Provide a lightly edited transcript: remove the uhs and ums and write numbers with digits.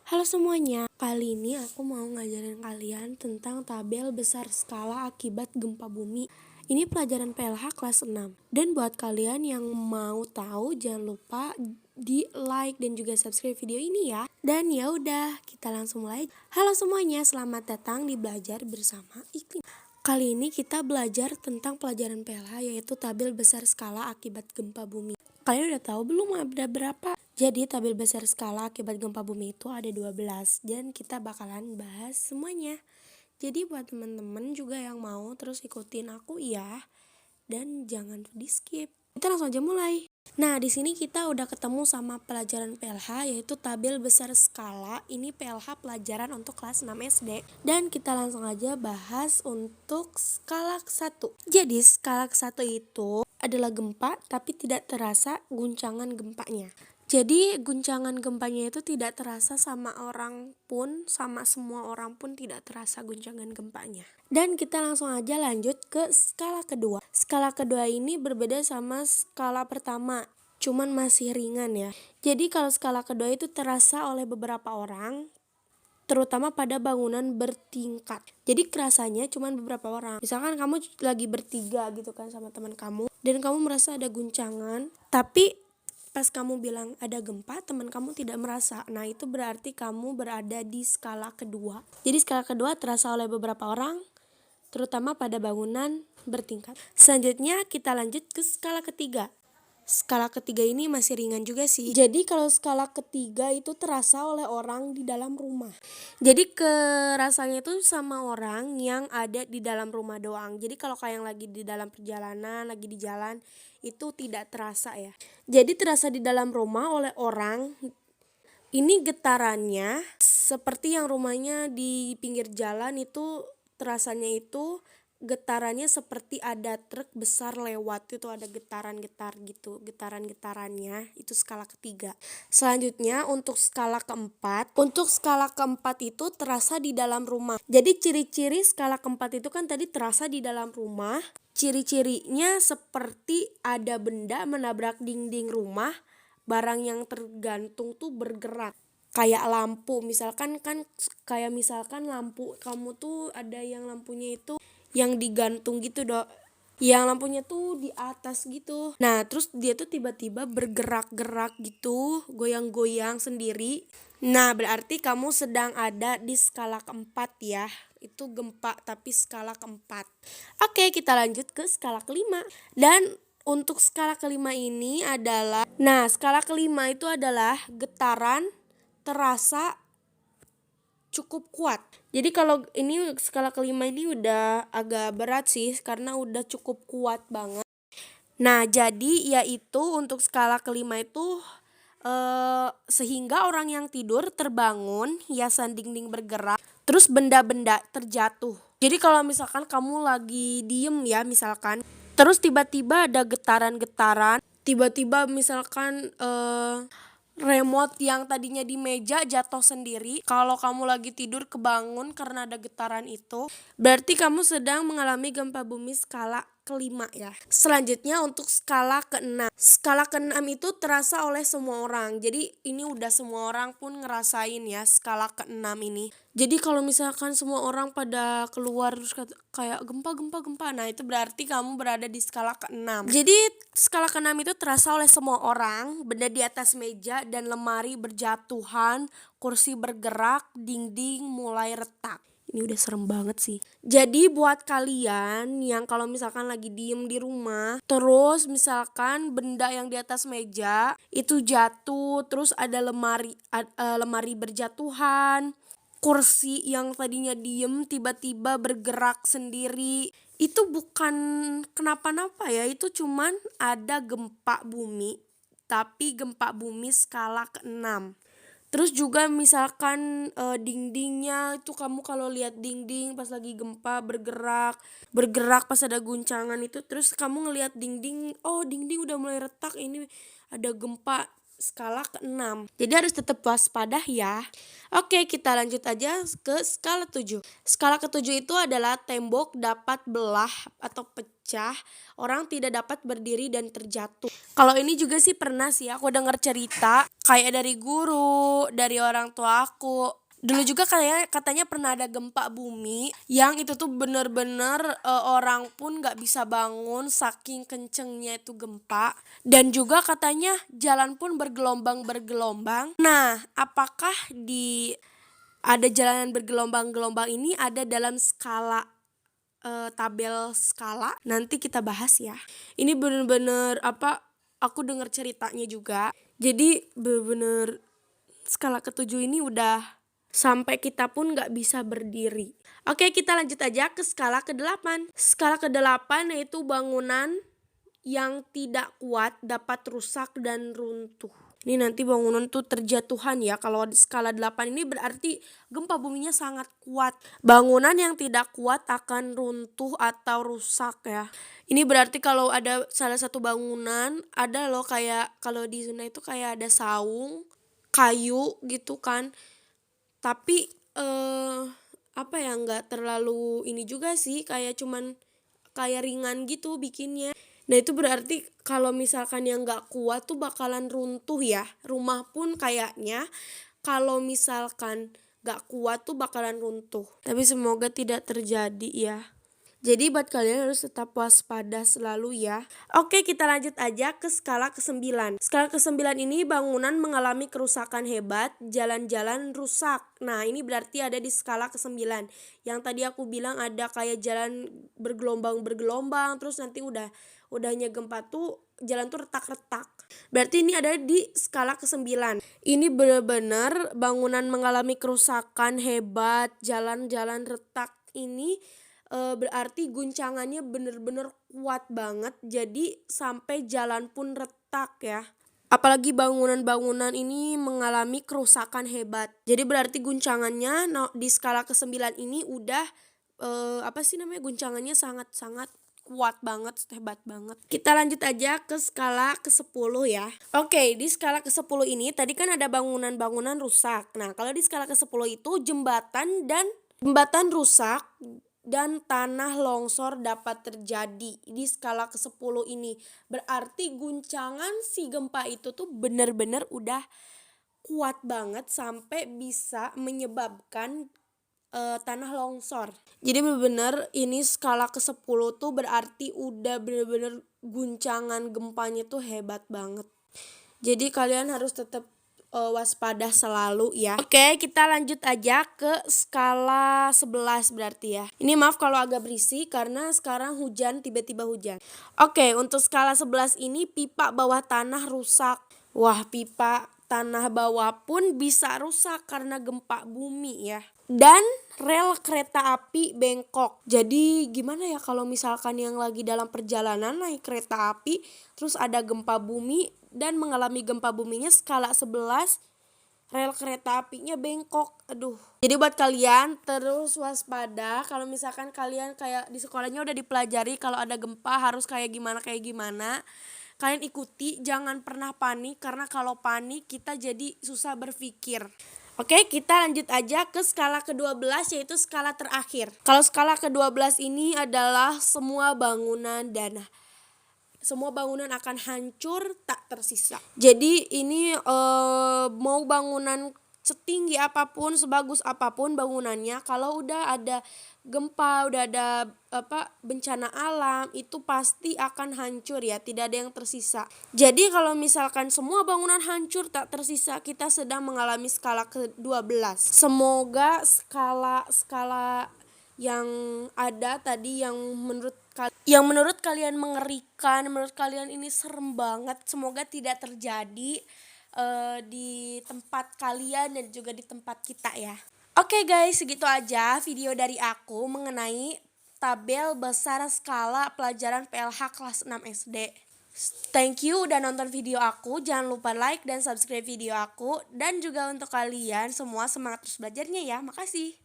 Halo semuanya, kali ini aku mau ngajarin kalian tentang tabel besar skala akibat gempa bumi. Ini pelajaran PLH kelas 6. Dan buat kalian yang mau tahu, jangan lupa di like dan juga subscribe video ini ya. Dan ya udah, kita langsung mulai. Halo semuanya, selamat datang di Belajar Bersama Iklim. Kali ini kita belajar tentang pelajaran PLH, yaitu tabel besar skala akibat gempa bumi. Kalian udah tahu belum ada berapa? Jadi tabel besar skala akibat gempa bumi itu ada 12 dan kita bakalan bahas semuanya. Jadi buat teman-teman juga yang mau terus ikutin aku ya, dan jangan di skip. Kita langsung aja mulai. Nah, di sini kita udah ketemu sama pelajaran PLH, yaitu tabel besar skala. Ini PLH pelajaran untuk kelas 6 SD. Dan kita langsung aja bahas untuk skala 1. Jadi skala 1 itu adalah gempa tapi tidak terasa guncangan gempanya. Jadi guncangan gempanya itu tidak terasa sama semua orang pun tidak terasa guncangan gempanya. Dan kita langsung aja lanjut ke skala kedua. Skala kedua ini berbeda sama skala pertama, cuman masih ringan ya. Jadi kalau skala kedua itu terasa oleh beberapa orang, terutama pada bangunan bertingkat. Jadi kerasanya cuman beberapa orang. Misalkan kamu lagi bertiga gitu kan sama teman kamu, dan kamu merasa ada guncangan, tapi pas kamu bilang ada gempa, teman kamu tidak merasa. Nah, itu berarti kamu berada di skala kedua. Jadi skala kedua terasa oleh beberapa orang, terutama pada bangunan bertingkat. Selanjutnya kita lanjut ke skala ketiga. Skala ketiga ini masih ringan juga sih. Jadi kalau skala ketiga itu terasa oleh orang di dalam rumah. Jadi kerasanya itu sama orang yang ada di dalam rumah doang. Jadi kalau kayak yang lagi di dalam perjalanan, lagi di jalan, itu tidak terasa ya. Jadi terasa di dalam rumah oleh orang. Ini getarannya seperti yang rumahnya di pinggir jalan itu terasanya itu getarannya seperti ada truk besar lewat, itu ada getaran-getar gitu, getaran-getarannya itu skala ketiga. Selanjutnya untuk skala keempat. Untuk skala keempat itu terasa di dalam rumah. Jadi ciri-ciri skala keempat itu kan tadi terasa di dalam rumah. Ciri-cirinya seperti ada benda menabrak dinding rumah, barang yang tergantung tuh bergerak. Kayak lampu, misalkan lampu kamu tuh ada yang lampunya itu yang digantung gitu yang lampunya tuh di atas gitu. Nah, terus dia tuh tiba-tiba bergerak-gerak gitu, goyang-goyang sendiri. Nah, berarti kamu sedang ada di skala keempat ya. Itu gempa tapi skala keempat. Oke, kita lanjut ke skala kelima. Dan untuk skala kelima ini adalah, skala kelima itu adalah getaran terasa cukup kuat. Jadi kalau ini skala kelima ini udah agak berat sih karena udah cukup kuat banget. Nah, jadi yaitu untuk skala kelima itu sehingga orang yang tidur terbangun, hiasan dinding bergerak, terus benda-benda terjatuh. Jadi kalau misalkan kamu lagi diem ya misalkan, terus tiba-tiba ada getaran-getaran, tiba-tiba misalkan remote yang tadinya di meja jatuh sendiri. Kalau kamu lagi tidur kebangun karena ada getaran itu, berarti kamu sedang mengalami gempa bumi skala kelima ya. Selanjutnya untuk skala keenam. Skala keenam itu terasa oleh semua orang. Jadi ini udah semua orang pun ngerasain ya skala keenam ini. Jadi kalau misalkan semua orang pada keluar terus kayak gempa, nah itu berarti kamu berada di skala keenam. Jadi skala keenam itu terasa oleh semua orang, benda di atas meja dan lemari berjatuhan, kursi bergerak, dinding mulai retak. Ini udah serem banget sih. Jadi buat kalian yang kalau misalkan lagi diem di rumah, terus misalkan benda yang di atas meja itu jatuh, terus ada lemari berjatuhan, kursi yang tadinya diem tiba-tiba bergerak sendiri, itu bukan kenapa-napa ya, itu cuman ada gempa bumi, tapi gempa bumi skala ke-6. Terus juga misalkan dindingnya itu kamu kalau lihat dinding pas lagi gempa bergerak pas ada guncangan itu, terus kamu ngelihat dinding, oh dinding udah mulai retak, ini ada gempa skala ke-6. Jadi harus tetap waspada ya. Oke, kita lanjut aja ke skala 7. Skala ketujuh itu adalah tembok dapat belah atau pecah, orang tidak dapat berdiri dan terjatuh. Kalau ini juga sih pernah sih aku dengar cerita kayak dari guru, dari orang tua aku. Dulu juga kayak katanya pernah ada gempa bumi yang itu tuh bener-bener orang pun nggak bisa bangun saking kencengnya itu gempa. Dan juga katanya jalan pun bergelombang-bergelombang. Nah, apakah di ada jalanan bergelombang-gelombang ini ada dalam skala tabel skala? Nanti kita bahas ya. Ini bener-bener aku dengar ceritanya juga. Jadi bener-bener skala ketujuh ini udah sampai kita pun nggak bisa berdiri. Oke, kita lanjut aja ke skala ke-8. Skala ke-8 yaitu bangunan yang tidak kuat dapat rusak dan runtuh. Ini nanti bangunan tuh terjatuhan ya. Kalau di skala 8 ini berarti gempa buminya sangat kuat. Bangunan yang tidak kuat akan runtuh atau rusak ya. Ini berarti kalau ada salah satu bangunan, ada loh kayak kalau di zona itu kayak ada saung, kayu gitu kan. Tapi nggak terlalu ini juga sih, kayak cuman kayak ringan gitu bikinnya. Nah itu berarti kalau misalkan yang nggak kuat tuh bakalan runtuh ya. Rumah pun kayaknya kalau misalkan nggak kuat tuh bakalan runtuh. Tapi semoga tidak terjadi ya. Jadi buat kalian harus tetap waspada selalu ya. Oke, kita lanjut aja ke skala ke-9. Skala ke-9 ini bangunan mengalami kerusakan hebat, jalan-jalan rusak. Nah, ini berarti ada di skala ke-9. Yang tadi aku bilang ada kayak jalan bergelombang-bergelombang, terus nanti udahnya gempa tuh jalan tuh retak-retak. Berarti ini ada di skala ke-9. Ini benar-benar bangunan mengalami kerusakan hebat, jalan-jalan retak ini berarti guncangannya bener-bener kuat banget, jadi sampai jalan pun retak ya. Apalagi bangunan-bangunan ini mengalami kerusakan hebat. Jadi berarti guncangannya di skala ke-9 ini udah guncangannya sangat-sangat kuat banget, hebat banget. Kita lanjut aja ke skala ke-10 ya. Oke, di skala ke-10 ini tadi kan ada bangunan-bangunan rusak. Nah, kalau di skala ke-10 itu jembatan rusak dan tanah longsor dapat terjadi di skala ke-10 ini. Berarti guncangan si gempa itu tuh benar-benar udah kuat banget sampai bisa menyebabkan tanah longsor. Jadi benar-benar ini skala ke-10 tuh berarti udah benar-benar guncangan gempanya tuh hebat banget. Jadi kalian harus tetap waspada selalu ya. Oke, kita lanjut aja ke skala 11 berarti ya. Ini maaf kalau agak berisik karena sekarang hujan, tiba-tiba hujan. Oke, untuk skala 11 ini pipa bawah tanah rusak. Wah, pipa tanah bawah pun bisa rusak karena gempa bumi ya. Dan rel kereta api bengkok. Jadi gimana ya kalau misalkan yang lagi dalam perjalanan naik kereta api terus ada gempa bumi dan mengalami gempa buminya skala 11, rel kereta apinya bengkok. Aduh. Jadi buat kalian terus waspada kalau misalkan kalian kayak di sekolahnya udah dipelajari kalau ada gempa harus kayak gimana. Kalian ikuti, jangan pernah panik karena kalau panik kita jadi susah berpikir. Oke, kita lanjut aja ke skala ke-12 yaitu skala terakhir. Kalau skala ke-12 ini adalah semua bangunan akan hancur tak tersisa. Jadi ini mau bangunan setinggi apapun, sebagus apapun bangunannya, kalau udah ada gempa, udah ada bencana alam, itu pasti akan hancur ya, tidak ada yang tersisa. Jadi kalau misalkan semua bangunan hancur tak tersisa, kita sedang mengalami skala ke-12. Semoga skala yang ada tadi yang menurut kalian mengerikan, menurut kalian ini serem banget, semoga tidak terjadi di tempat kalian dan juga di tempat kita ya. Oke guys, segitu aja video dari aku mengenai tabel besar skala pelajaran PLH kelas 6 SD. Thank you udah nonton video aku, jangan lupa like dan subscribe video aku, dan juga untuk kalian semua semangat terus belajarnya ya, makasih.